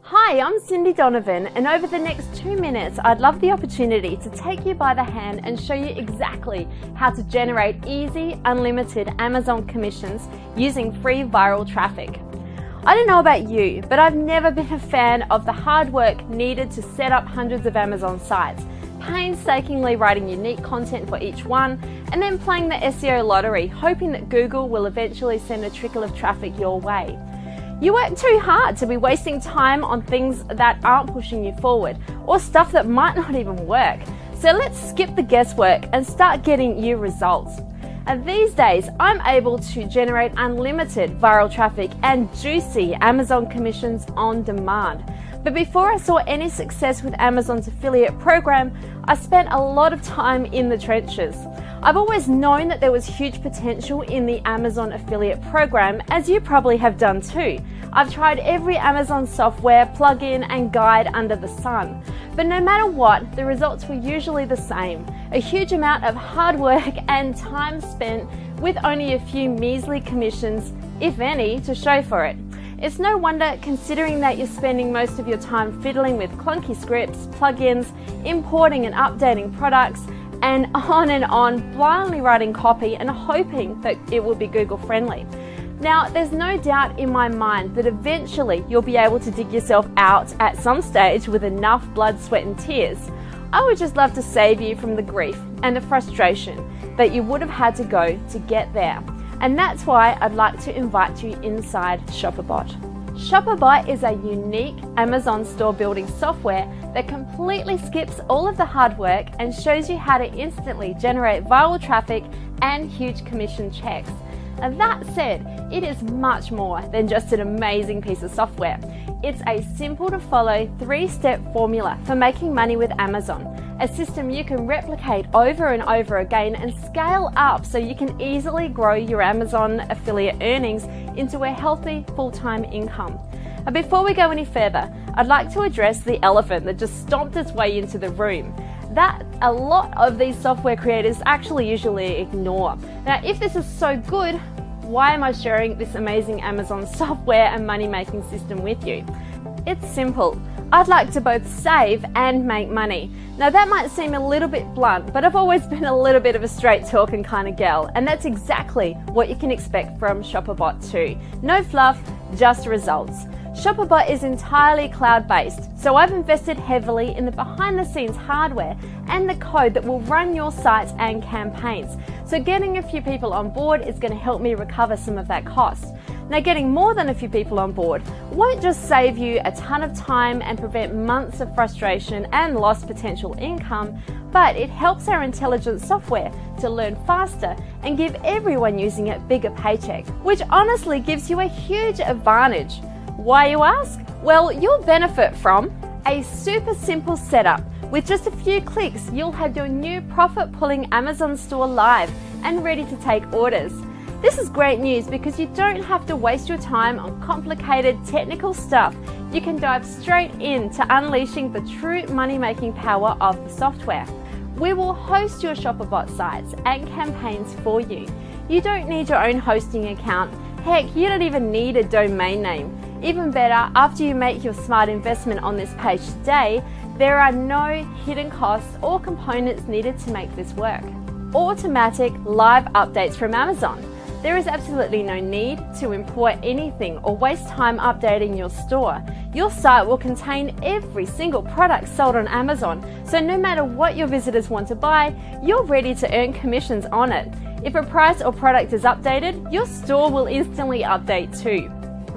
Hi, I'm Cindy Donovan, and over the next 2 minutes, I'd love the opportunity to take you by the hand and show you exactly how to generate easy, unlimited Amazon commissions using free viral traffic. I don't know about you, but I've never been a fan of the hard work needed to set up hundreds of Amazon sites, painstakingly writing unique content for each one, and then playing the SEO lottery, hoping that Google will eventually send a trickle of traffic your way. You work too hard to be wasting time on things that aren't pushing you forward, or stuff that might not even work. So let's skip the guesswork and start getting you results. And these days, I'm able to generate unlimited viral traffic and juicy Amazon commissions on demand. But before I saw any success with Amazon's affiliate program, I spent a lot of time in the trenches. I've always known that there was huge potential in the Amazon affiliate program, as you probably have done too. I've tried every Amazon software, plugin and guide under the sun. But no matter what, the results were usually the same. A huge amount of hard work and time spent with only a few measly commissions, if any, to show for it. It's no wonder, considering that you're spending most of your time fiddling with clunky scripts, plugins, importing and updating products, and on, blindly writing copy and hoping that it will be Google friendly. Now, there's no doubt in my mind that eventually you'll be able to dig yourself out at some stage with enough blood, sweat and tears. I would just love to save you from the grief and the frustration that you would have had to go to get there. And that's why I'd like to invite you inside ShopperBot. ShopperBot is a unique Amazon store building software that completely skips all of the hard work and shows you how to instantly generate viral traffic and huge commission checks. And that said, it is much more than just an amazing piece of software. It's a simple to follow 3-step formula for making money with Amazon, a system you can replicate over and over again and scale up so you can easily grow your Amazon affiliate earnings into a healthy full-time income. And before we go any further, I'd like to address the elephant that just stomped its way into the room, that a lot of these software creators actually usually ignore. Now, if this is so good, why am I sharing this amazing Amazon software and money-making system with you? It's simple. I'd like to both save and make money. Now that might seem a little bit blunt, but I've always been a little bit of a straight talking kind of gal, and that's exactly what you can expect from ShopperBot too. No fluff, just results. ShopperBot is entirely cloud-based, so I've invested heavily in the behind-the-scenes hardware and the code that will run your sites and campaigns. So getting a few people on board is going to help me recover some of that cost. Now, getting more than a few people on board won't just save you a ton of time and prevent months of frustration and lost potential income, but it helps our intelligent software to learn faster and give everyone using it bigger paychecks, which honestly gives you a huge advantage. Why, you ask? Well, you'll benefit from a super simple setup. With just a few clicks, you'll have your new profit-pulling Amazon store live and ready to take orders. This is great news because you don't have to waste your time on complicated technical stuff. You can dive straight into unleashing the true money-making power of the software. We will host your ShopperBot sites and campaigns for you. You don't need your own hosting account. Heck, you don't even need a domain name. Even better, after you make your smart investment on this page today, there are no hidden costs or components needed to make this work. Automatic live updates from Amazon. There is absolutely no need to import anything or waste time updating your store. Your site will contain every single product sold on Amazon, so no matter what your visitors want to buy, you're ready to earn commissions on it. If a price or product is updated, your store will instantly update too.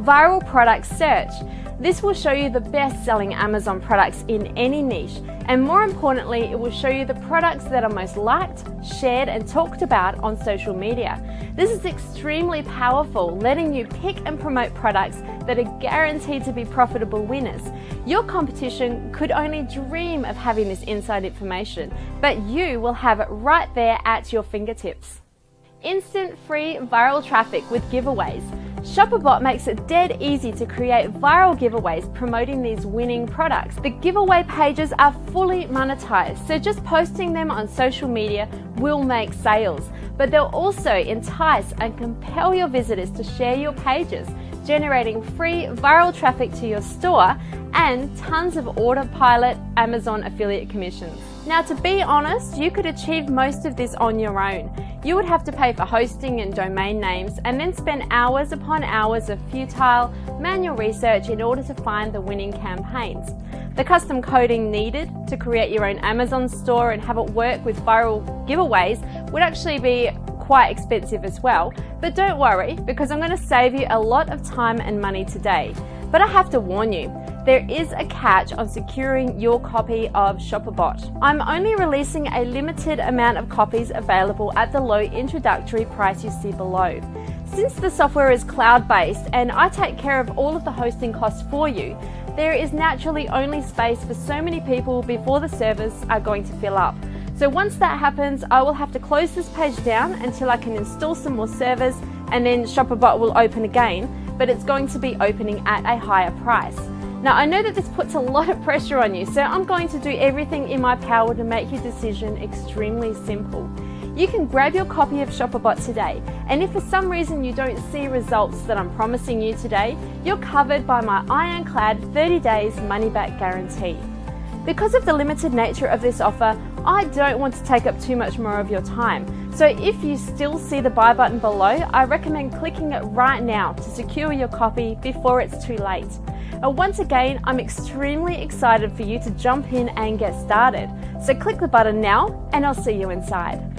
Viral product search. This will show you the best-selling Amazon products in any niche, and more importantly, it will show you the products that are most liked, shared and talked about on social media. This is extremely powerful, letting you pick and promote products that are guaranteed to be profitable winners. Your competition could only dream of having this inside information, but you will have it right there at your fingertips. Instant free viral traffic with giveaways. ShopperBot makes it dead easy to create viral giveaways promoting these winning products. The giveaway pages are fully monetized, so just posting them on social media will make sales, but they'll also entice and compel your visitors to share your pages, generating free viral traffic to your store and tons of autopilot Amazon affiliate commissions. Now, to be honest, you could achieve most of this on your own. You would have to pay for hosting and domain names and then spend hours upon hours of futile, manual research in order to find the winning campaigns. The custom coding needed to create your own Amazon store and have it work with viral giveaways would actually be quite expensive as well. But don't worry, because I'm going to save you a lot of time and money today. But I have to warn you, there is a catch on securing your copy of ShopperBot. I'm only releasing a limited amount of copies available at the low introductory price you see below. Since the software is cloud-based and I take care of all of the hosting costs for you, there is naturally only space for so many people before the servers are going to fill up. So once that happens, I will have to close this page down until I can install some more servers, and then ShopperBot will open again, but it's going to be opening at a higher price. Now, I know that this puts a lot of pressure on you, so I'm going to do everything in my power to make your decision extremely simple. You can grab your copy of ShopperBot today, and if for some reason you don't see results that I'm promising you today, you're covered by my ironclad 30 days money-back guarantee. Because of the limited nature of this offer, I don't want to take up too much more of your time. So if you still see the buy button below, I recommend clicking it right now to secure your copy before it's too late. And once again, I'm extremely excited for you to jump in and get started. So click the button now, and I'll see you inside.